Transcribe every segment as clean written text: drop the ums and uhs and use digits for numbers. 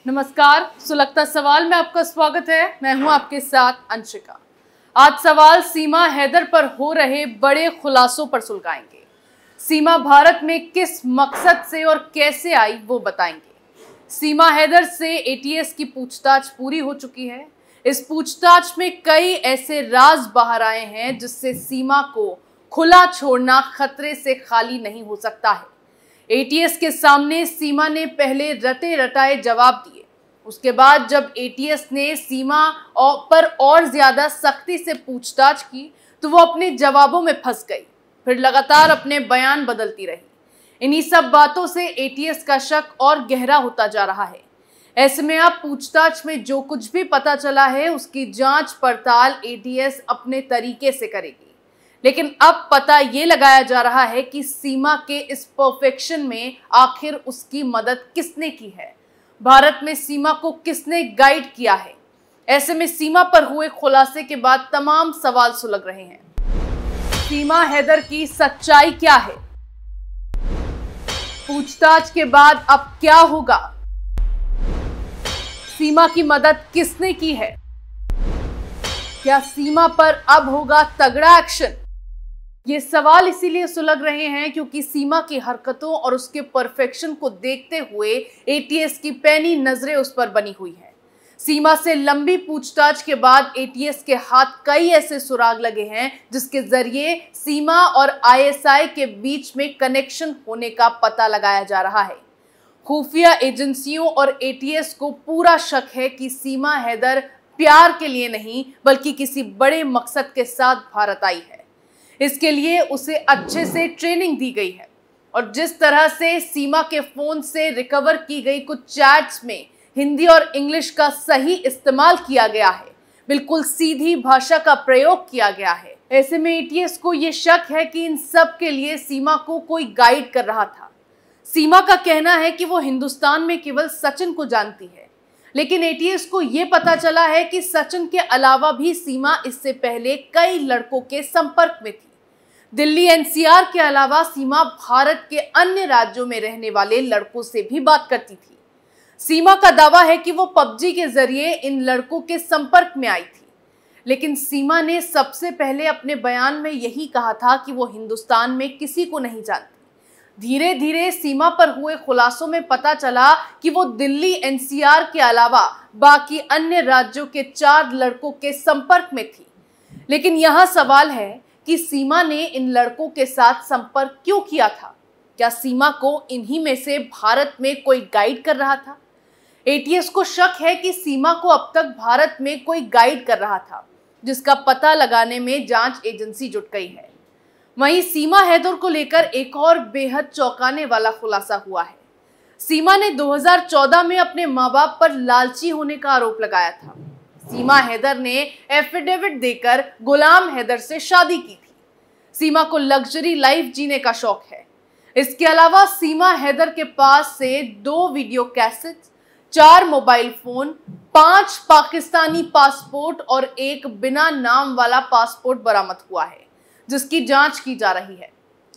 नमस्कार, सुलगता सवाल में आपका स्वागत है। मैं हूं आपके साथ अंशिका। आज सवाल सीमा हैदर पर हो रहे बड़े खुलासों पर सुलगाएंगे। सीमा भारत में किस मकसद से और कैसे आई वो बताएंगे। सीमा हैदर से एटीएस की पूछताछ पूरी हो चुकी है। इस पूछताछ में कई ऐसे राज बाहर आए हैं जिससे सीमा को खुला छोड़ना खतरे से खाली नहीं हो सकता है। एटीएस के सामने सीमा ने पहले रटे रटाए जवाब दिए। उसके बाद जब एटीएस ने सीमा पर और ज्यादा सख्ती से पूछताछ की तो वो अपने जवाबों में फंस गई, फिर लगातार अपने बयान बदलती रही। इन्हीं सब बातों से एटीएस का शक और गहरा होता जा रहा है। ऐसे में अब पूछताछ में जो कुछ भी पता चला है उसकी जांच पड़ताल एटीएस अपने तरीके से करेगी। लेकिन अब पता ये लगाया जा रहा है कि सीमा के इस परफेक्शन में आखिर उसकी मदद किसने की है, भारत में सीमा को किसने गाइड किया है। ऐसे में सीमा पर हुए खुलासे के बाद तमाम सवाल सुलग रहे हैं। सीमा हैदर की सच्चाई क्या है? पूछताछ के बाद अब क्या होगा? सीमा की मदद किसने की है? क्या सीमा पर अब होगा तगड़ा एक्शन? ये सवाल इसीलिए सुलग रहे हैं क्योंकि सीमा की हरकतों और उसके परफेक्शन को देखते हुए एटीएस की पैनी नजरें उस पर बनी हुई है। सीमा से लंबी पूछताछ के बाद एटीएस के हाथ कई ऐसे सुराग लगे हैं जिसके जरिए सीमा और आईएसआई के बीच में कनेक्शन होने का पता लगाया जा रहा है। खुफिया एजेंसियों और एटीएस को पूरा शक है कि सीमा हैदर प्यार के लिए नहीं बल्कि किसी बड़े मकसद के साथ भारत आई है। इसके लिए उसे अच्छे से ट्रेनिंग दी गई है और जिस तरह से सीमा के फोन से रिकवर की गई कुछ चैट्स में हिंदी और इंग्लिश का सही इस्तेमाल किया गया है, बिल्कुल सीधी भाषा का प्रयोग किया गया है। ऐसे में एटीएस को यह शक है कि इन सब के लिए सीमा को कोई गाइड कर रहा था। सीमा का कहना है कि वो हिंदुस्तान में केवल सचिन को जानती है, लेकिन एटीएस को यह पता चला है कि सचिन के अलावा भी सीमा इससे पहले कई लड़कों के संपर्क में थी। दिल्ली एनसीआर के अलावा सीमा भारत के अन्य राज्यों में रहने वाले लड़कों से भी बात करती थी। सीमा का दावा है कि वो पबजी के जरिए इन लड़कों के संपर्क में आई थी, लेकिन सीमा ने सबसे पहले अपने बयान में यही कहा था कि वो हिंदुस्तान में किसी को नहीं जानती। धीरे धीरे सीमा पर हुए खुलासों में पता चला कि वो दिल्ली एनसीआर के अलावा बाकी अन्य राज्यों के 4 लड़कों के संपर्क में थी। लेकिन यहाँ सवाल है कि सीमा ने इन लड़कों के साथ संपर्क क्यों किया था? क्या सीमा को इन्हीं में से भारत में कोई गाइड कर रहा था? एटीएस को शक है कि सीमा को अब तक भारत में कोई गाइड कर रहा था, जिसका पता लगाने में जांच एजेंसी जुट गई है। वहीं सीमा हैदर को लेकर एक और बेहद चौंकाने वाला खुलासा हुआ है। सीमा ने 2014 में अपने माँ बाप पर लालची होने का आरोप लगाया था। सीमा हैदर ने एफिडेविट देकर गुलाम हैदर से शादी की थी। सीमा को लग्जरी लाइफ जीने का शौक है। इसके अलावा सीमा हैदर के पास से 2 video cassette, 4 mobile phone, 5 Pakistani passport और 1 बिना नाम वाला पासपोर्ट बरामद हुआ है, जिसकी जांच की जा रही है।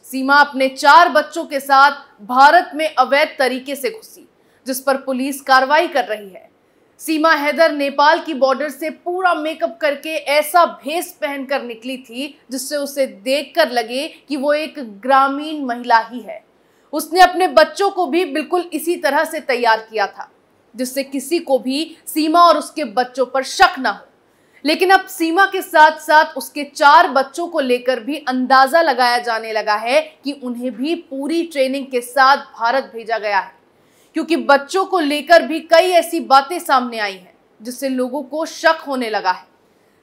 सीमा अपने 4 बच्चों के साथ भारत में अवैध तरीके से घुसी, जिस पर पुलिस कार्रवाई कर रही है। सीमा हैदर नेपाल की बॉर्डर से पूरा मेकअप करके ऐसा भेष पहनकर निकली थी जिससे उसे देखकर लगे कि वो एक ग्रामीण महिला ही है। उसने अपने बच्चों को भी बिल्कुल इसी तरह से तैयार किया था जिससे किसी को भी सीमा और उसके बच्चों पर शक ना हो। लेकिन अब सीमा के साथ साथ उसके 4 बच्चों को लेकर भी अंदाजा लगाया जाने लगा है कि उन्हें भी पूरी ट्रेनिंग के साथ भारत भेजा गया है, क्योंकि बच्चों को लेकर भी कई ऐसी बातें सामने आई हैं जिससे लोगों को शक होने लगा है।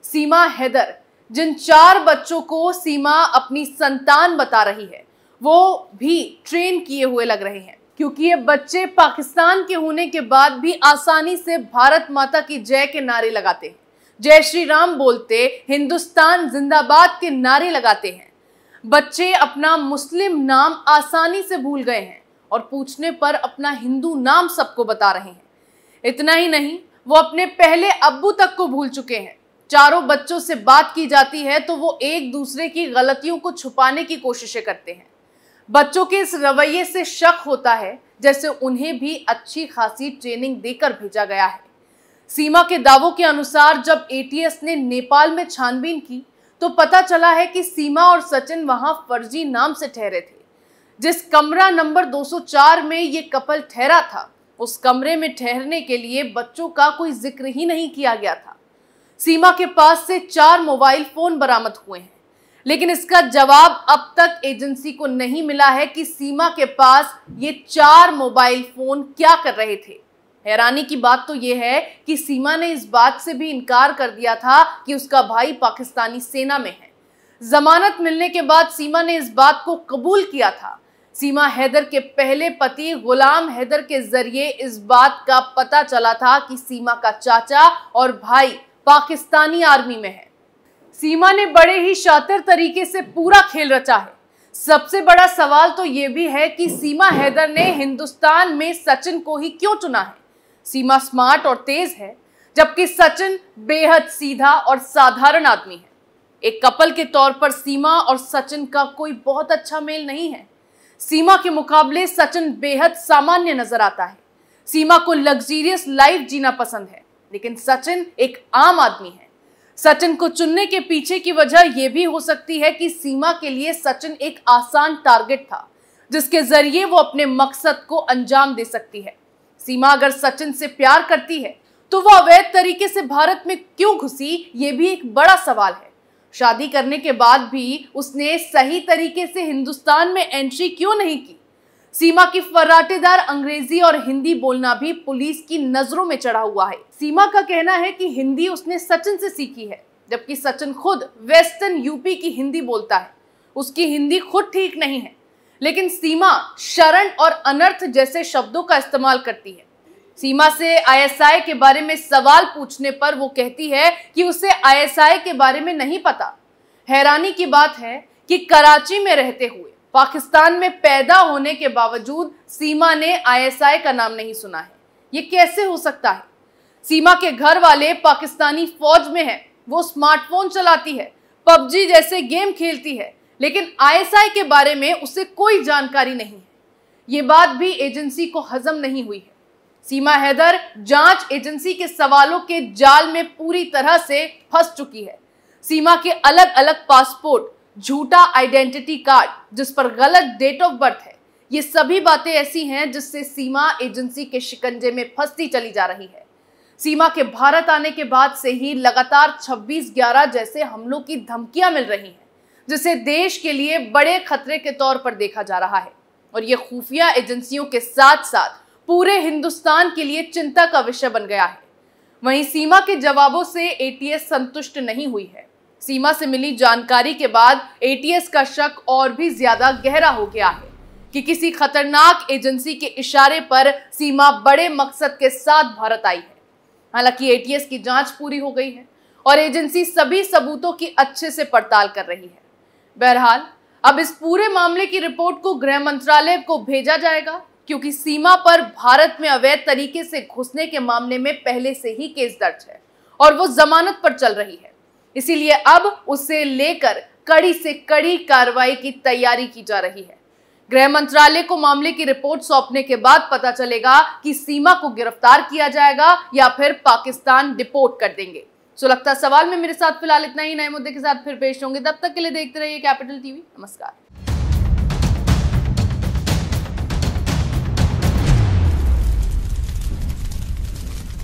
सीमा हैदर, जिन 4 बच्चों को सीमा अपनी संतान बता रही है, वो भी ट्रेन किए हुए लग रहे हैं, क्योंकि ये बच्चे पाकिस्तान के होने के बाद भी आसानी से भारत माता की जय के नारे लगाते हैं, जय श्री राम बोलते, हिंदुस्तान जिंदाबाद के नारे लगाते हैं। बच्चे अपना मुस्लिम नाम आसानी से भूल गए हैं और पूछने पर अपना हिंदू नाम सबको बता रहे हैं। इतना ही नहीं, वो अपने पहले अब्बू तक को भूल चुके हैं। चारों बच्चों से बात की जाती है तो वो एक दूसरे की गलतियों को छुपाने की कोशिशें करते हैं। बच्चों के इस रवैये से शक होता है जैसे उन्हें भी अच्छी खासी ट्रेनिंग देकर भेजा गया है। सीमा के दावों के अनुसार जब एटीएस ने नेपाल में छानबीन की तो पता चला है कि सीमा और सचिन वहां फर्जी नाम से ठहरे थे। जिस कमरा नंबर 204 में ये कपल ठहरा था, उस कमरे में ठहरने के लिए बच्चों का कोई जिक्र ही नहीं किया गया था। सीमा के पास से 4 मोबाइल फोन बरामद हुए हैं, लेकिन इसका जवाब अब तक एजेंसी को नहीं मिला है कि सीमा के पास ये 4 मोबाइल फोन क्या कर रहे थे। हैरानी की बात तो यह है कि सीमा ने इस बात से भी इनकार कर दिया था कि उसका भाई पाकिस्तानी सेना में है। जमानत मिलने के बाद सीमा ने इस बात को कबूल किया था। सीमा हैदर के पहले पति गुलाम हैदर के जरिए इस बात का पता चला था कि सीमा का चाचा और भाई पाकिस्तानी आर्मी में है। सीमा ने बड़े ही शातिर तरीके से पूरा खेल रचा है। सबसे बड़ा सवाल तो यह भी है कि सीमा हैदर ने हिंदुस्तान में सचिन को ही क्यों चुना है। सीमा स्मार्ट और तेज है, जबकि सचिन बेहद सीधा और साधारण आदमी है। एक कपल के तौर पर सीमा और सचिन का कोई बहुत अच्छा मेल नहीं है। सीमा के मुकाबले सचिन बेहद सामान्य नजर आता है। सीमा को लग्जरियस लाइफ जीना पसंद है, लेकिन सचिन एक आम आदमी है। सचिन को चुनने के पीछे की वजह यह भी हो सकती है कि सीमा के लिए सचिन एक आसान टारगेट था, जिसके जरिए वो अपने मकसद को अंजाम दे सकती है। सीमा अगर सचिन से प्यार करती है तो वो अवैध तरीके से भारत में क्यों घुसी, ये भी एक बड़ा सवाल है। शादी करने के बाद भी उसने सही तरीके से हिंदुस्तान में एंट्री क्यों नहीं की। सीमा की फर्राटेदार अंग्रेजी और हिंदी बोलना भी पुलिस की नजरों में चढ़ा हुआ है। सीमा का कहना है कि हिंदी उसने सचिन से सीखी है, जबकि सचिन खुद वेस्टर्न यूपी की हिंदी बोलता है। उसकी हिंदी खुद ठीक नहीं है, लेकिन सीमा शरण और अनर्थ जैसे शब्दों का इस्तेमाल करती है। सीमा से आईएसआई के बारे में सवाल पूछने पर वो कहती है कि उसे आईएसआई के बारे में नहीं पता। हैरानी की बात है कि कराची में रहते हुए पाकिस्तान में पैदा होने के बावजूद सीमा ने आईएसआई का नाम नहीं सुना है। ये कैसे हो सकता है? सीमा के घर वाले पाकिस्तानी फौज में हैं, वो स्मार्टफोन चलाती है, पबजी जैसे गेम खेलती है, लेकिन आईएसआई के बारे में उसे कोई जानकारी नहीं है। ये बात भी एजेंसी को हजम नहीं हुई है। सीमा हैदर जांच एजेंसी के सवालों के जाल में पूरी तरह से फंस चुकी है। सीमा के अलग अलग पासपोर्ट, झूठा आइडेंटिटी कार्ड जिस पर गलत डेट ऑफ बर्थ है, ये सभी बातें ऐसी हैं जिससे सीमा एजेंसी के शिकंजे में फंसती चली जा रही है। सीमा के भारत आने के बाद से ही लगातार 26/11 जैसे हमलों की धमकियां मिल रही हैं, जिसे देश के लिए बड़े खतरे के तौर पर देखा जा रहा है और ये खुफिया एजेंसियों के साथ साथ पूरे हिंदुस्तान के लिए चिंता का विषय बन गया है। वहीं सीमा के जवाबों से एटीएस संतुष्ट नहीं हुई है। सीमा से मिली जानकारी के बाद एटीएस का शक और भी ज्यादा गहरा हो गया है कि किसी खतरनाक एजेंसी के इशारे पर सीमा बड़े मकसद के साथ भारत आई है। हालांकि एटीएस की जांच पूरी हो गई है और एजेंसी सभी सबूतों की अच्छे से पड़ताल कर रही है। बहरहाल अब इस पूरे मामले की रिपोर्ट को गृह मंत्रालय को भेजा जाएगा, क्योंकि सीमा पर भारत में अवैध तरीके से घुसने के मामले में पहले से ही केस दर्ज है और वो जमानत पर चल रही है। इसीलिए अब उसे लेकर कड़ी से कड़ी कार्रवाई की तैयारी की जा रही है। गृह मंत्रालय को मामले की रिपोर्ट सौंपने के बाद पता चलेगा कि सीमा को गिरफ्तार किया जाएगा या फिर पाकिस्तान डिपोर्ट कर देंगे। सुलगता सवाल में मेरे साथ फिलहाल इतना ही। नए मुद्दे के साथ फिर पेश होंगे, तब तक के लिए देखते रहिए कैपिटल टीवी। नमस्कार।